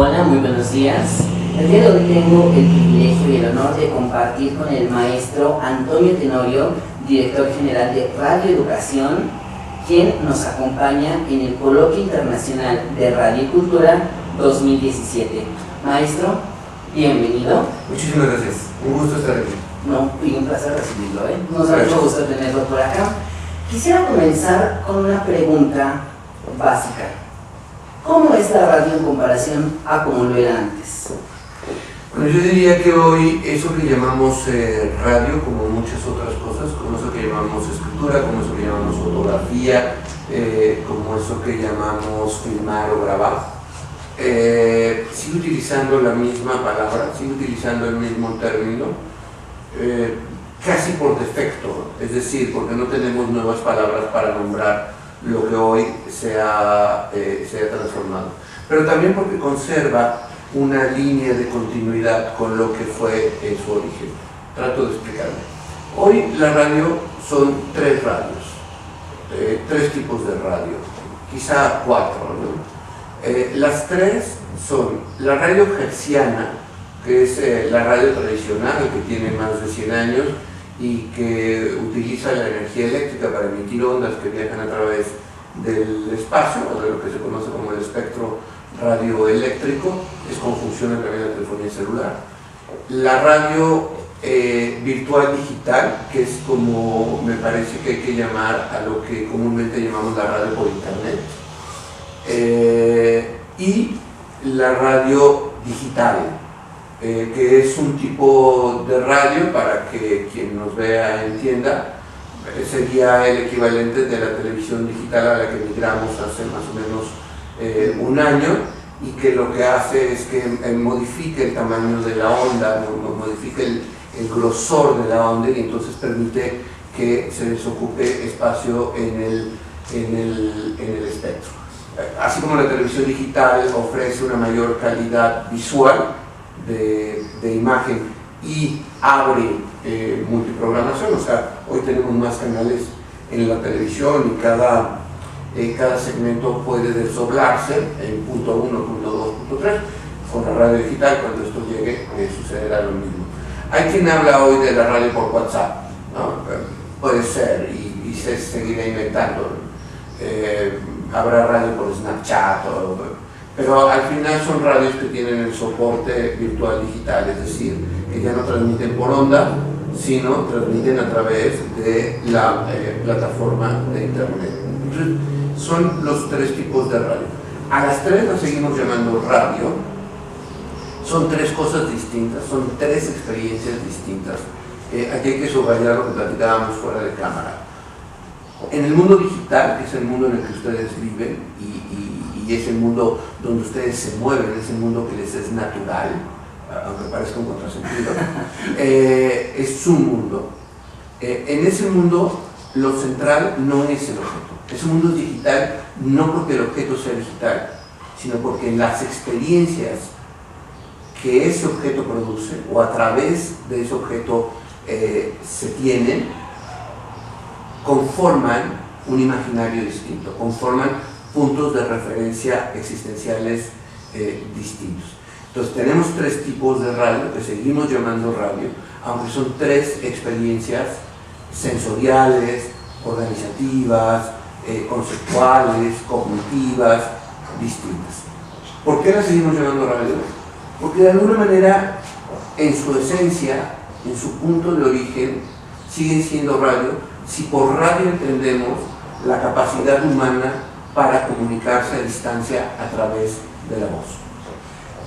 Hola, muy buenos días. El día de hoy tengo el privilegio y el honor de compartir con el maestro Antonio Tenorio, director general de Radio Educación, quien nos acompaña en el Coloquio Internacional de Radio y Cultura 2017. Maestro, bienvenido. Muchísimas gracias, un gusto estar aquí. No, y un placer recibirlo, Nos da mucho gusto tenerlo por acá. Quisiera comenzar con una pregunta básica. ¿Cómo es la radio en comparación a como lo era antes? Bueno, yo diría que hoy eso que llamamos radio, como muchas otras cosas, como eso que llamamos escritura, como eso que llamamos fotografía, como eso que llamamos filmar o grabar, sigue utilizando la misma palabra, sigue utilizando el mismo término, casi por defecto, es decir, porque no tenemos nuevas palabras para nombrar lo que hoy se ha transformado, pero también porque conserva una línea de continuidad con lo que fue su origen. Trato de explicarme. Hoy la radio son tres radios, tres tipos de radio, quizá cuatro, ¿no? Las tres son la radio hertziana, que es la radio tradicional, que tiene más de 100 años, y que utiliza la energía eléctrica para emitir ondas que viajan a través del espacio, o de lo que se conoce como el espectro radioeléctrico, es como funciona también la telefonía celular. La radio virtual digital, que es como me parece que hay que llamar a lo que comúnmente llamamos la radio por internet, y la radio digital, que es un tipo de radio, para que quien nos vea entienda, sería el equivalente de la televisión digital a la que migramos hace más o menos un año, y que lo que hace es que modifica el tamaño de la onda, modifica el grosor de la onda, y entonces permite que se desocupe espacio en el espectro. Así como la televisión digital ofrece una mayor calidad visual de imagen y abre multiprogramación, o sea, hoy tenemos más canales en la televisión y cada segmento puede desdoblarse en punto 1, punto 2, punto 3. Con la radio digital, cuando esto llegue, sucederá lo mismo. Hay quien habla hoy de la radio por WhatsApp, ¿no? Puede ser, y se seguirá inventando. Habrá radio por Snapchat, pero al final son radios que tienen el soporte virtual digital, es decir, que ya no transmiten por onda, sino transmiten a través de la plataforma de internet. Entonces, son los tres tipos de radio. A las tres las seguimos llamando radio. Son tres cosas distintas, son tres experiencias distintas. Aquí hay que subrayar lo que platicábamos fuera de cámara. En el mundo digital, que es el mundo en el que ustedes viven y es el mundo donde ustedes se mueven, es el mundo que les es natural, aunque parezca un contrasentido, es su mundo. En ese mundo lo central no es el objeto. Ese mundo es digital no porque el objeto sea digital, sino porque las experiencias que ese objeto produce, o a través de ese objeto se tienen, conforman un imaginario distinto, conforman puntos de referencia existenciales distintos. Entonces tenemos tres tipos de radio que seguimos llamando radio, aunque son tres experiencias sensoriales, organizativas, conceptuales, cognitivas, distintas. ¿Por qué las seguimos llamando radio? Porque de alguna manera, en su esencia, en su punto de origen, siguen siendo radio, si por radio entendemos la capacidad humana para comunicarse a distancia a través de la voz.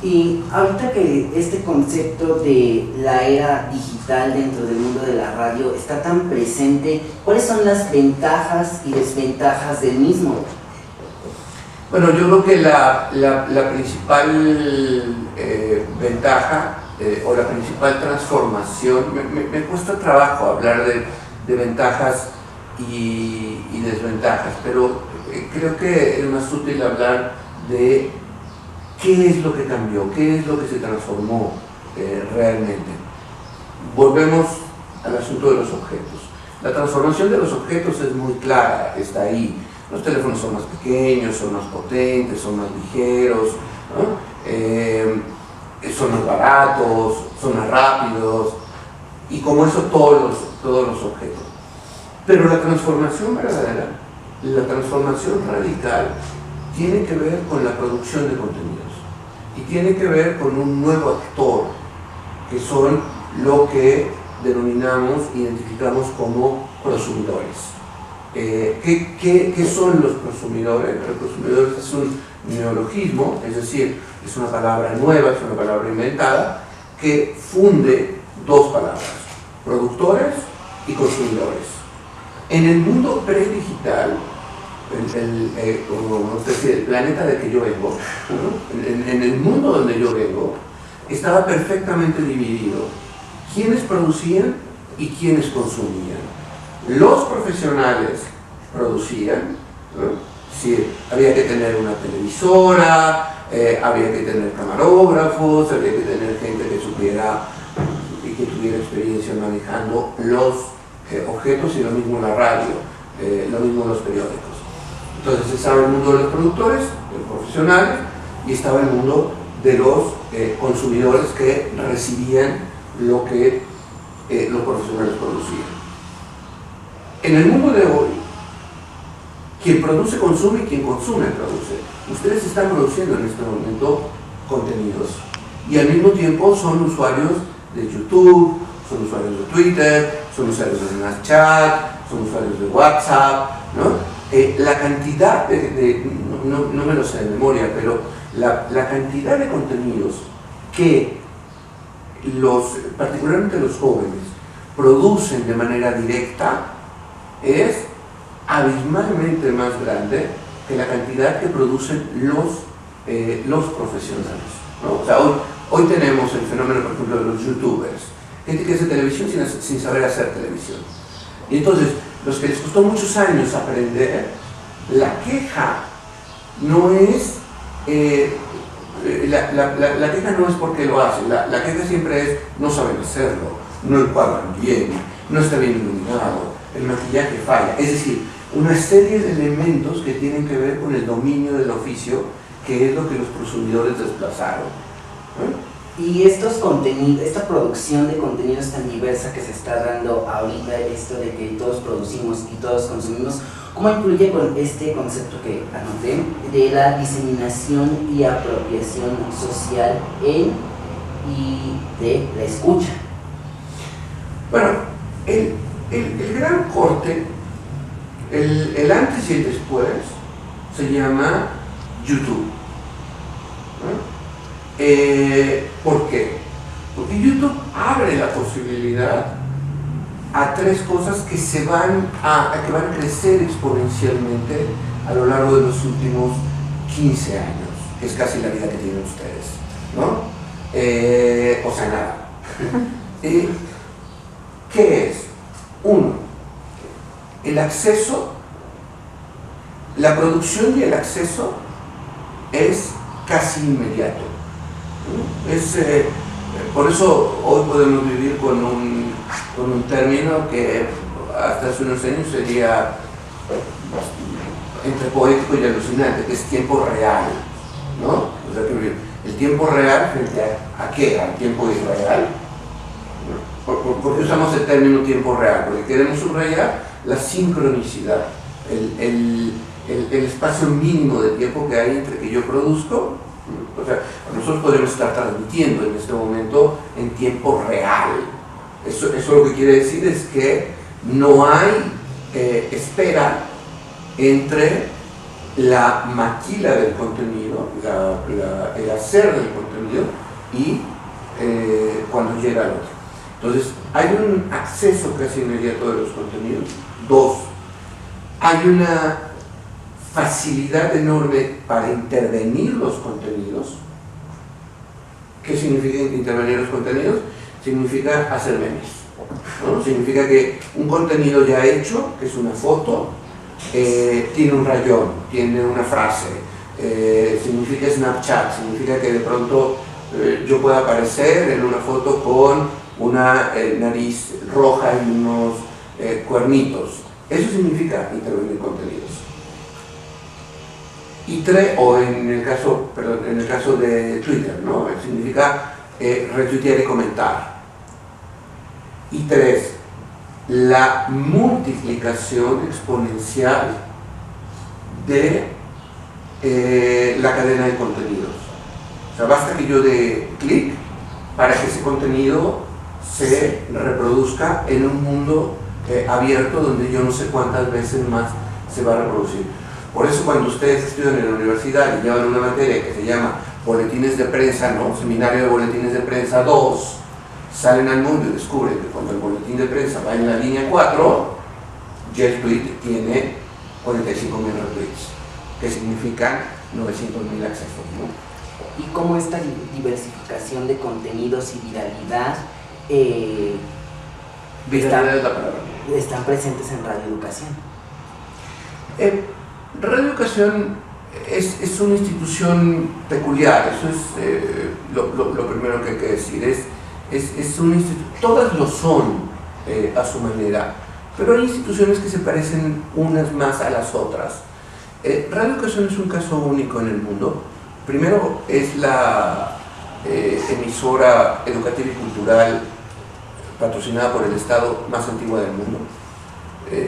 Y ahorita que este concepto de la era digital dentro del mundo de la radio está tan presente, ¿cuáles son las ventajas y desventajas del mismo? Bueno, yo creo que la principal ventaja o la principal transformación, me cuesta trabajo hablar de ventajas y desventajas, pero creo que es más útil hablar de qué es lo que cambió, qué es lo que se transformó realmente. Volvemos al asunto de los objetos. La transformación de los objetos es muy clara, está ahí. Los teléfonos son más pequeños, son más potentes, son más ligeros, ¿no? son más baratos, son más rápidos, y como eso todos los objetos. Pero la transformación verdadera, la transformación radical, tiene que ver con la producción de contenidos y tiene que ver con un nuevo actor, que son lo que denominamos, identificamos como prosumidores. ¿Qué son los prosumidores? Los prosumidores es un neologismo, es decir, es una palabra nueva, es una palabra inventada, que funde dos palabras, productores y consumidores. En el mundo predigital, el planeta del que yo vengo, ¿no? en el mundo donde yo vengo, estaba perfectamente dividido quiénes producían y quiénes consumían. Los profesionales producían, ¿no? Sí, había que tener una televisora, había que tener camarógrafos, había que tener gente que supiera y que tuviera experiencia manejando los objetos, y lo mismo la radio, lo mismo los periódicos. Entonces estaba el mundo de los productores, de los profesionales, y estaba el mundo de los consumidores que recibían lo que los profesionales producían. En el mundo de hoy, quien produce consume y quien consume produce. Ustedes están produciendo en este momento contenidos y al mismo tiempo son usuarios de YouTube, son usuarios de Twitter, son usuarios de Snapchat, son usuarios de WhatsApp, ¿no? La cantidad no me lo sé de memoria, pero la cantidad de contenidos que particularmente los jóvenes producen de manera directa es abismalmente más grande que la cantidad que producen los profesionales, ¿no? O sea, hoy tenemos el fenómeno, por ejemplo, de los youtubers, gente que hace televisión sin saber hacer televisión. Y entonces, los que les costó muchos años aprender, la queja no es la queja no es porque lo hacen, la queja siempre es no saben hacerlo, no encuadran bien, no está bien iluminado, el maquillaje falla. Es decir, una serie de elementos que tienen que ver con el dominio del oficio, que es lo que los prosumidores desplazaron. Y estos contenidos, esta producción de contenidos tan diversa que se está dando ahorita, esto de que todos producimos y todos consumimos, ¿cómo influye con este concepto que anoté de la diseminación y apropiación social y de la escucha? Bueno, el gran corte, el antes y el después, se llama YouTube, ¿no? ¿Por qué? Porque YouTube abre la posibilidad a tres cosas que van a crecer exponencialmente a lo largo de los últimos 15 años, que es casi la vida que tienen ustedes, ¿no? O sea, nada. ¿Qué es? Uno, el acceso, la producción y el acceso es casi inmediato. Por eso hoy podemos vivir con un término que hasta hace unos años sería entre poético y alucinante, que es tiempo real, ¿no? O sea, que el tiempo real frente a ¿qué? ¿Al tiempo irreal? ¿Por qué usamos el término tiempo real? Porque queremos subrayar la sincronicidad, el espacio mínimo de tiempo que hay entre que yo produzco. O sea, nosotros podemos estar transmitiendo en este momento en tiempo real. Eso lo que quiere decir es que no hay espera entre la maquila del contenido, el hacer del contenido y cuando llega al otro. Entonces, hay un acceso casi inmediato de los contenidos. Dos, hay una facilidad enorme para intervenir los contenidos. ¿Qué significa intervenir los contenidos? Significa hacer memes, ¿no? Significa que un contenido ya hecho, que es una foto, tiene un rayón, tiene una frase, significa Snapchat, significa que de pronto yo pueda aparecer en una foto con una nariz roja y unos cuernitos. Eso significa intervenir contenidos. o en el caso de Twitter, ¿no? Significa retuitear y comentar. Y 3, la multiplicación exponencial de la cadena de contenidos. O sea, basta que yo dé clic para que ese contenido se reproduzca en un mundo abierto donde yo no sé cuántas veces más se va a reproducir. Por eso cuando ustedes estudian en la universidad y llevan una materia que se llama boletines de prensa, ¿no? Seminario de boletines de prensa 2, salen al mundo y descubren que cuando el boletín de prensa va en la línea 4, ya el tweet tiene 45,000 retweets, que significan 900,000 accesos, ¿no? Y cómo esta diversificación de contenidos y viralidad Viralidad es la palabra. están presentes en Radio Educación. Radio Educación es una institución peculiar, eso es lo primero que hay que decir. Es una todas lo son a su manera, pero hay instituciones que se parecen unas más a las otras. Radio Educación es un caso único en el mundo. Primero, es la emisora educativa y cultural patrocinada por el Estado más antigua del mundo.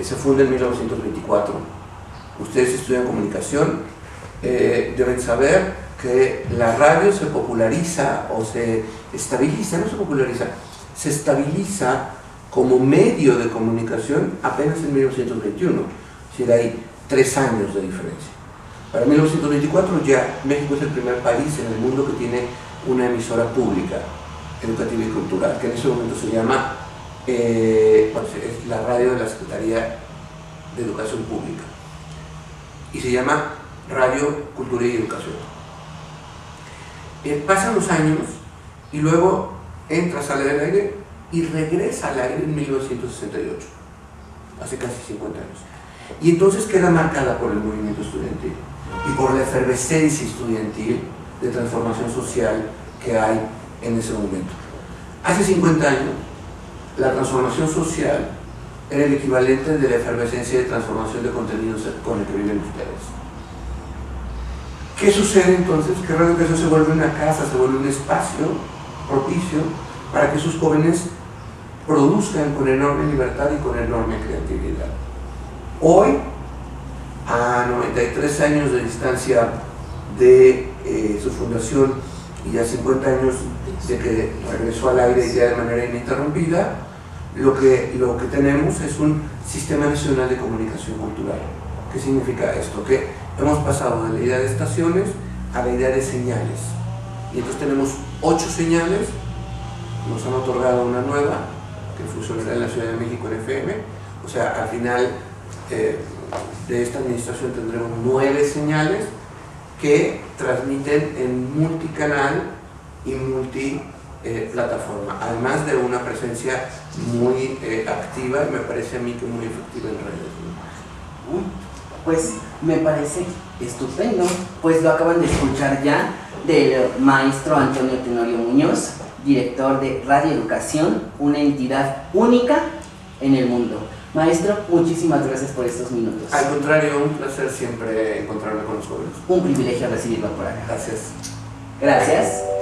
Se funda en 1924. Ustedes estudian comunicación, deben saber que la radio se populariza o se estabiliza, no se populariza, se estabiliza como medio de comunicación apenas en 1921. Es decir, hay 3 años de diferencia. Para 1924 ya México es el primer país en el mundo que tiene una emisora pública, educativa y cultural, que en ese momento se llama es la radio de la Secretaría de Educación Pública y se llama Radio, Cultura y Educación. Pasan los años y luego entra, sale del aire y regresa al aire en 1968, hace casi 50 años. Y entonces queda marcada por el movimiento estudiantil y por la efervescencia estudiantil de transformación social que hay en ese momento. Hace 50 años, la transformación social era el equivalente de la efervescencia de transformación de contenidos con el que viven ustedes. ¿Qué sucede entonces? Que Radio Educación se vuelve una casa, se vuelve un espacio propicio para que sus jóvenes produzcan con enorme libertad y con enorme creatividad. Hoy, a 93 años de distancia de su fundación y a 50 años de que regresó al aire ya de manera ininterrumpida, lo que tenemos es un Sistema Nacional de Comunicación Cultural. ¿Qué significa esto? Que hemos pasado de la idea de estaciones a la idea de señales. Y entonces tenemos 8 señales, nos han otorgado una nueva, que funcionará en la Ciudad de México en FM, o sea, al final de esta administración tendremos 9 señales que transmiten en multicanal y multiplataforma, además de una presencia muy activa y me parece a mí que muy efectiva en redes, ¿no? Pues me parece estupendo, pues lo acaban de escuchar ya del maestro Antonio Tenorio Muñoz, director de Radio Educación, una entidad única en el mundo. Maestro, muchísimas gracias por estos minutos. Al contrario, un placer siempre encontrarme con los jóvenes. Un privilegio recibirlo por acá. Gracias. Gracias.